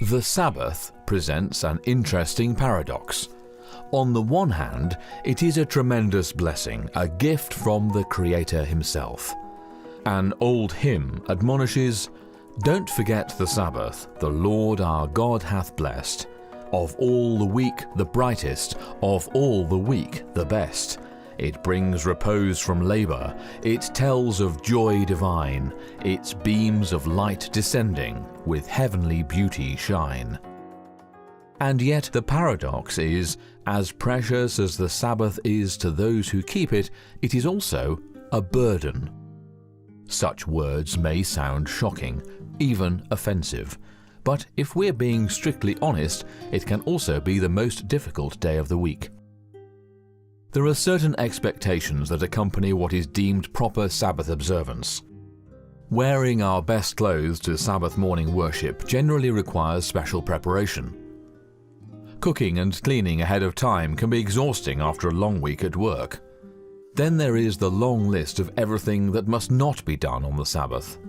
The Sabbath presents an interesting paradox. On the one hand, it is a tremendous blessing, a gift from the Creator himself. An old hymn admonishes, "Don't forget the Sabbath, the Lord our God hath blessed. Of all the week the brightest, of all the week the best. It brings repose from labour, it tells of joy divine, its beams of light descending with heavenly beauty shine." And yet the paradox is, as precious as the Sabbath is to those who keep it, it is also a burden. Such words may sound shocking, even offensive, but if we're being strictly honest, it can also be the most difficult day of the week. There are certain expectations that accompany what is deemed proper Sabbath observance. Wearing our best clothes to Sabbath morning worship generally requires special preparation. Cooking and cleaning ahead of time can be exhausting after a long week at work. Then there is the long list of everything that must not be done on the Sabbath.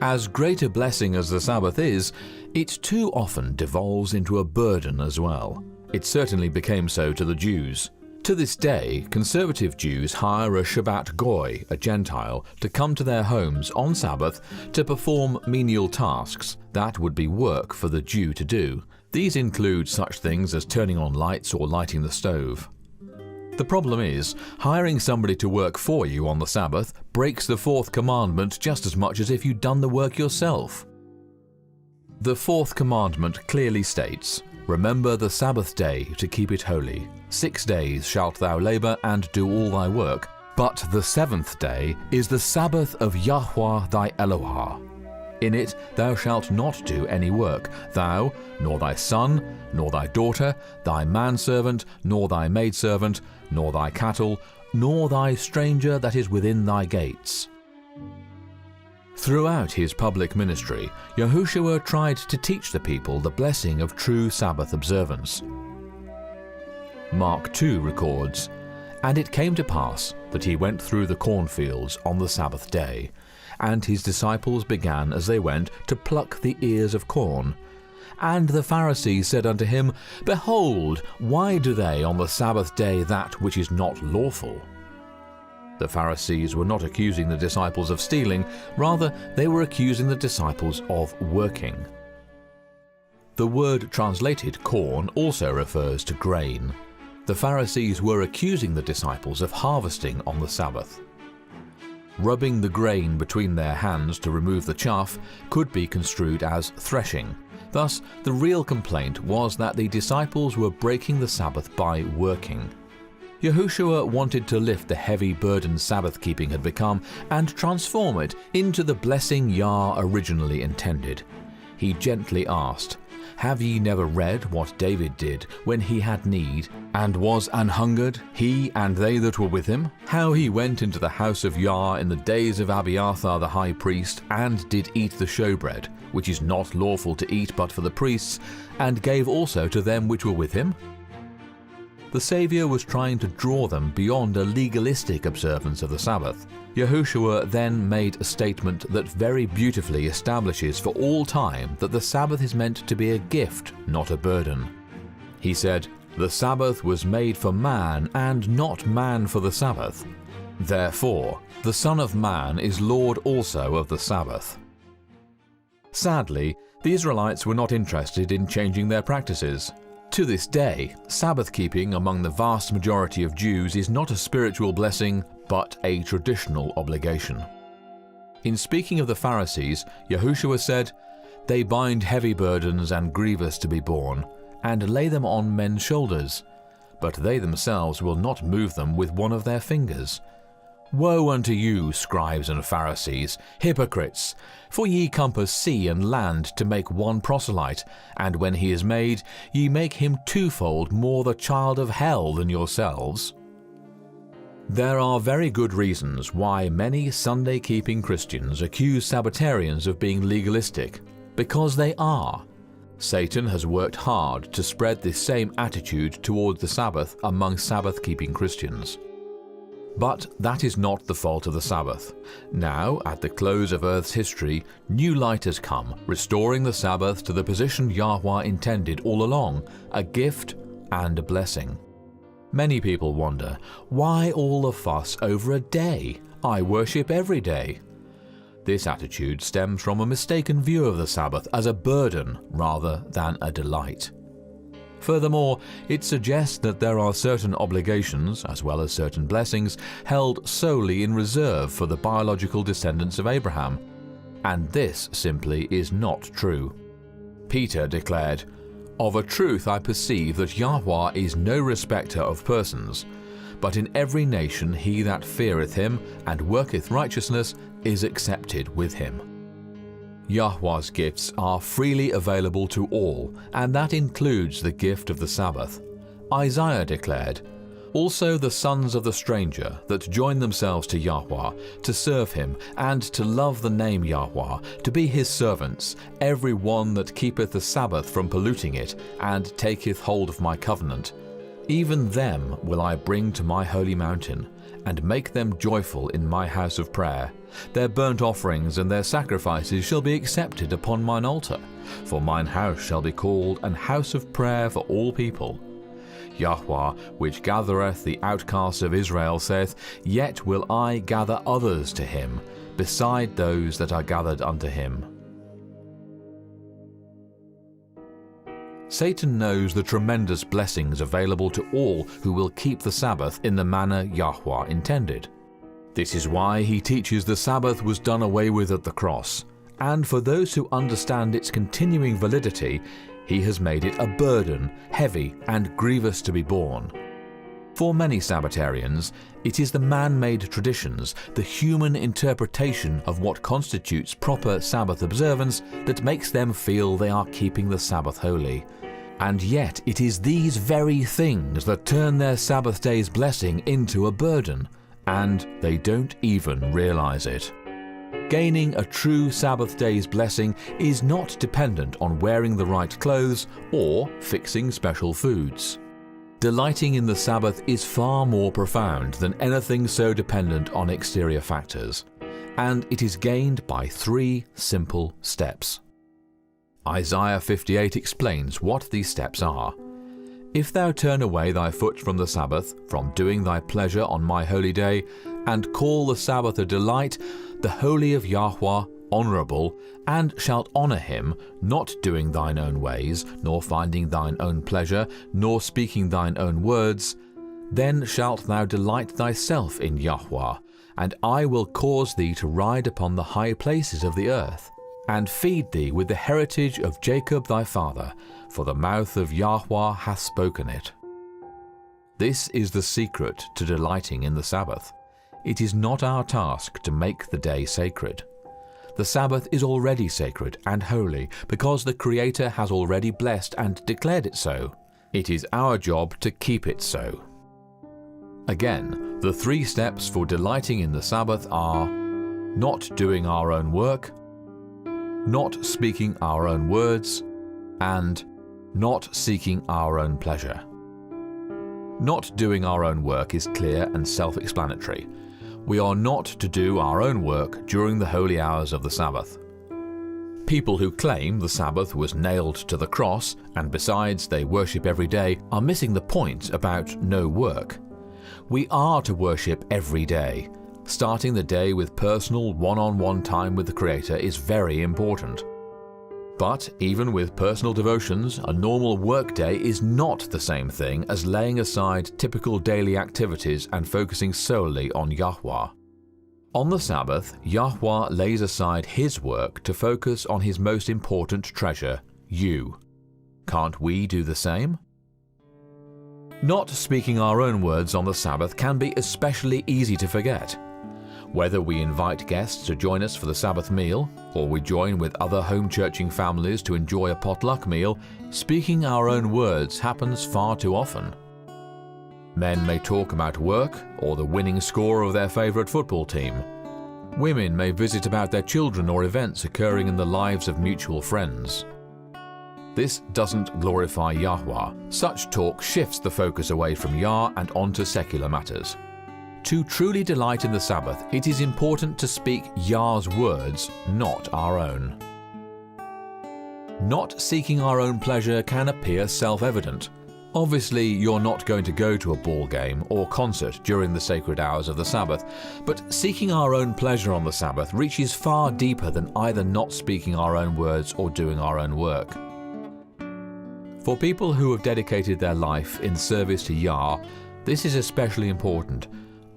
As great a blessing as the Sabbath is, it too often devolves into a burden as well. It certainly became so to the Jews. To this day, conservative Jews hire a Shabbat Goy, a Gentile, to come to their homes on Sabbath to perform menial tasks that would be work for the Jew to do. These include such things as turning on lights or lighting the stove. The problem is, hiring somebody to work for you on the Sabbath breaks the fourth commandment just as much as if you'd done the work yourself. The fourth commandment clearly states, "Remember the Sabbath day to keep it holy. 6 days shalt thou labour and do all thy work, but the seventh day is the Sabbath of Yahweh thy Elohah. In it thou shalt not do any work, thou, nor thy son, nor thy daughter, thy manservant, nor thy maidservant, nor thy cattle, nor thy stranger that is within thy gates." Throughout his public ministry, Yahushua tried to teach the people the blessing of true Sabbath observance. Mark 2 records, "And it came to pass that he went through the cornfields on the Sabbath day, and his disciples began as they went to pluck the ears of corn. And the Pharisees said unto him, Behold, why do they on the Sabbath day that which is not lawful?" The Pharisees were not accusing the disciples of stealing, rather they were accusing the disciples of working. The word translated corn also refers to grain. The Pharisees were accusing the disciples of harvesting on the Sabbath. Rubbing the grain between their hands to remove the chaff could be construed as threshing. Thus, the real complaint was that the disciples were breaking the Sabbath by working. Yahushua wanted to lift the heavy burden Sabbath-keeping had become and transform it into the blessing Yah originally intended. He gently asked, "Have ye never read what David did when he had need, and was an hungered, he and they that were with him? How he went into the house of Yah in the days of Abiathar the high priest, and did eat the showbread, which is not lawful to eat but for the priests, and gave also to them which were with him?" The Saviour was trying to draw them beyond a legalistic observance of the Sabbath. Yahushua then made a statement that very beautifully establishes for all time that the Sabbath is meant to be a gift, not a burden. He said, "The Sabbath was made for man, and not man for the Sabbath. Therefore, the Son of Man is Lord also of the Sabbath." Sadly, the Israelites were not interested in changing their practices. To this day, Sabbath-keeping among the vast majority of Jews is not a spiritual blessing, but a traditional obligation. In speaking of the Pharisees, Yahushua said, "They bind heavy burdens and grievous to be borne, and lay them on men's shoulders, but they themselves will not move them with one of their fingers. Woe unto you, scribes and Pharisees, hypocrites! For ye compass sea and land to make one proselyte, and when he is made, ye make him twofold more the child of hell than yourselves." There are very good reasons why many Sunday-keeping Christians accuse Sabbatarians of being legalistic, because they are. Satan has worked hard to spread this same attitude toward the Sabbath among Sabbath-keeping Christians. But that is not the fault of the Sabbath. Now, at the close of Earth's history, new light has come, restoring the Sabbath to the position Yahweh intended all along, a gift and a blessing. Many people wonder, why all the fuss over a day? I worship every day. This attitude stems from a mistaken view of the Sabbath as a burden rather than a delight. Furthermore, it suggests that there are certain obligations, as well as certain blessings, held solely in reserve for the biological descendants of Abraham, and this simply is not true. Peter declared, "Of a truth I perceive that Yahweh is no respecter of persons, but in every nation he that feareth him and worketh righteousness is accepted with him." Yahweh's gifts are freely available to all, and that includes the gift of the Sabbath. Isaiah declared, "Also the sons of the stranger that join themselves to Yahweh, to serve him, and to love the name Yahweh, to be his servants, every one that keepeth the Sabbath from polluting it, and taketh hold of my covenant. Even them will I bring to my holy mountain, and make them joyful in my house of prayer. Their burnt offerings and their sacrifices shall be accepted upon mine altar, for mine house shall be called an house of prayer for all people. Yahweh, which gathereth the outcasts of Israel, saith, Yet will I gather others to him, beside those that are gathered unto him." Satan knows the tremendous blessings available to all who will keep the Sabbath in the manner Yahweh intended. This is why he teaches the Sabbath was done away with at the cross, and for those who understand its continuing validity, he has made it a burden, heavy and grievous to be borne. For many Sabbatarians, it is the man-made traditions, the human interpretation of what constitutes proper Sabbath observance that makes them feel they are keeping the Sabbath holy. And yet it is these very things that turn their Sabbath day's blessing into a burden, and they don't even realize it. Gaining a true Sabbath day's blessing is not dependent on wearing the right clothes or fixing special foods. Delighting in the Sabbath is far more profound than anything so dependent on exterior factors, and it is gained by 3 simple steps. Isaiah 58 explains what these steps are. "If thou turn away thy foot from the Sabbath, from doing thy pleasure on my holy day, and call the Sabbath a delight, the holy of Yahweh honourable, and shalt honour him, not doing thine own ways, nor finding thine own pleasure, nor speaking thine own words, then shalt thou delight thyself in Yahweh, and I will cause thee to ride upon the high places of the earth, and feed thee with the heritage of Jacob thy father, for the mouth of Yahweh hath spoken it." This is the secret to delighting in the Sabbath. It is not our task to make the day sacred. The Sabbath is already sacred and holy because the Creator has already blessed and declared it so. It is our job to keep it so. Again, the 3 steps for delighting in the Sabbath are not doing our own work, not speaking our own words, and not seeking our own pleasure. Not doing our own work is clear and self-explanatory. We are not to do our own work during the holy hours of the Sabbath. People who claim the Sabbath was nailed to the cross, and besides they worship every day, are missing the point about no work. We are to worship every day. Starting the day with personal one-on-one time with the Creator is very important. But even with personal devotions, a normal work day is not the same thing as laying aside typical daily activities and focusing solely on Yahweh. On the Sabbath, Yahweh lays aside his work to focus on his most important treasure, you. Can't we do the same? Not speaking our own words on the Sabbath can be especially easy to forget. Whether we invite guests to join us for the Sabbath meal, or we join with other home churching families to enjoy a potluck meal, speaking our own words happens far too often. Men may talk about work or the winning score of their favourite football team. Women may visit about their children or events occurring in the lives of mutual friends. This doesn't glorify Yahweh. Such talk shifts the focus away from Yah and onto secular matters. to truly delight in the Sabbath, it is important to speak Yah's words, not our own. Not seeking our own pleasure can appear self-evident. Obviously, you're not going to go to a ball game or concert during the sacred hours of the Sabbath, but seeking our own pleasure on the Sabbath reaches far deeper than either not speaking our own words or doing our own work. For people who have dedicated their life in service to Yah, this is especially important.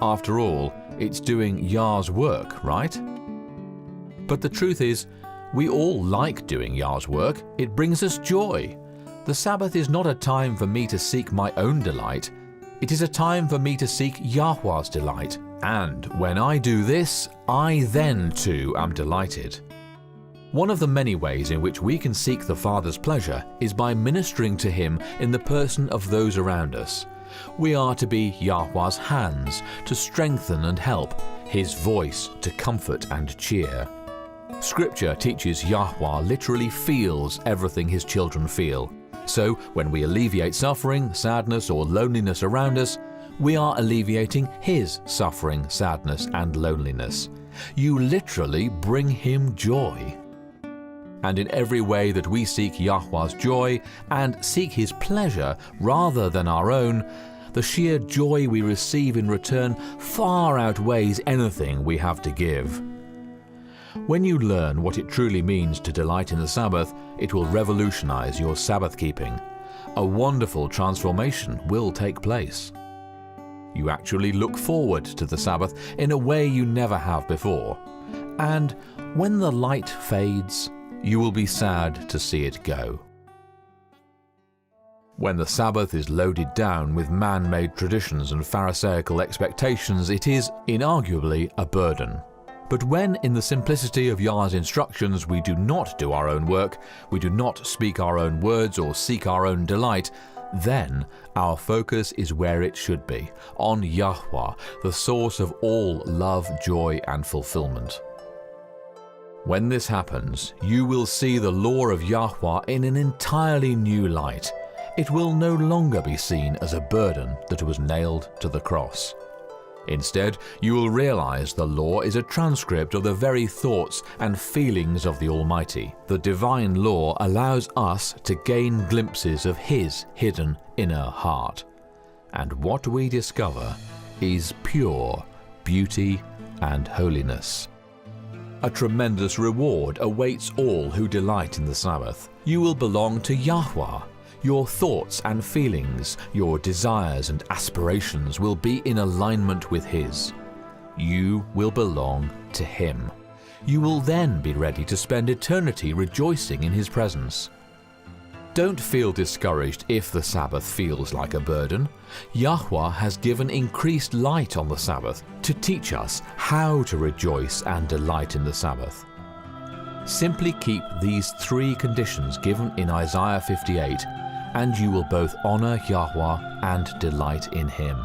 After all, it's doing Yah's work, right? But the truth is, we all like doing Yah's work. It brings us joy. The Sabbath is not a time for me to seek my own delight. It is a time for me to seek Yahweh's delight. And when I do this, I then too am delighted. One of the many ways in which we can seek the Father's pleasure is by ministering to Him in the person of those around us. We are to be Yahweh's hands, to strengthen and help, His voice to comfort and cheer. Scripture teaches Yahweh literally feels everything His children feel. So when we alleviate suffering, sadness or loneliness around us, we are alleviating His suffering, sadness and loneliness. You literally bring Him joy. And in every way that we seek Yahweh's joy and seek His pleasure rather than our own, the sheer joy we receive in return far outweighs anything we have to give. When you learn what it truly means to delight in the Sabbath, it will revolutionize your Sabbath keeping. A wonderful transformation will take place. You actually look forward to the Sabbath in a way you never have before. And when the light fades, you will be sad to see it go. When the Sabbath is loaded down with man-made traditions and Pharisaical expectations, it is inarguably a burden. But when in the simplicity of Yah's instructions we do not do our own work, we do not speak our own words or seek our own delight, then our focus is where it should be, on Yahweh, the source of all love, joy and fulfillment. When this happens, you will see the law of Yahweh in an entirely new light. It will no longer be seen as a burden that was nailed to the cross. Instead, you will realize the law is a transcript of the very thoughts and feelings of the Almighty. The divine law allows us to gain glimpses of His hidden inner heart. And what we discover is pure beauty and holiness. A tremendous reward awaits all who delight in the Sabbath. You will belong to Yahweh. Your thoughts and feelings, your desires and aspirations will be in alignment with His. You will belong to Him. You will then be ready to spend eternity rejoicing in His presence. Don't feel discouraged if the Sabbath feels like a burden. Yahweh has given increased light on the Sabbath to teach us how to rejoice and delight in the Sabbath. Simply keep these three conditions given in Isaiah 58, and you will both honor Yahweh and delight in Him.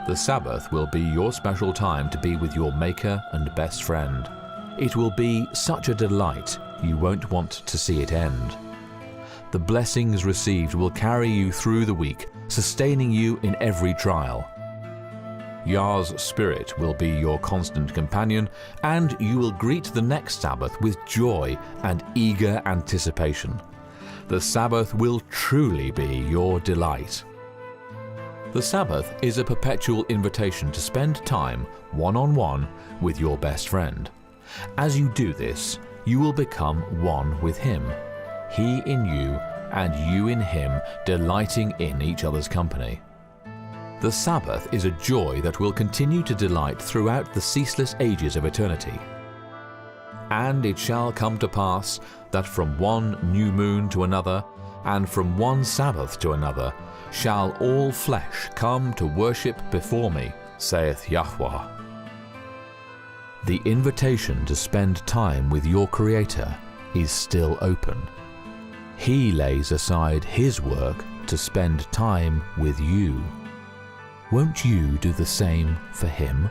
The Sabbath will be your special time to be with your Maker and best friend. It will be such a delight you won't want to see it end. The blessings received will carry you through the week, sustaining you in every trial. Yah's Spirit will be your constant companion, and you will greet the next Sabbath with joy and eager anticipation. The Sabbath will truly be your delight. The Sabbath is a perpetual invitation to spend time one-on-one with your best friend. As you do this, you will become one with Him, He in you and you in Him, delighting in each other's company. The Sabbath is a joy that will continue to delight throughout the ceaseless ages of eternity. And it shall come to pass that from one new moon to another, and from one Sabbath to another, shall all flesh come to worship before me, saith Yahweh. The invitation to spend time with your Creator is still open. He lays aside His work to spend time with you. Won't you do the same for Him?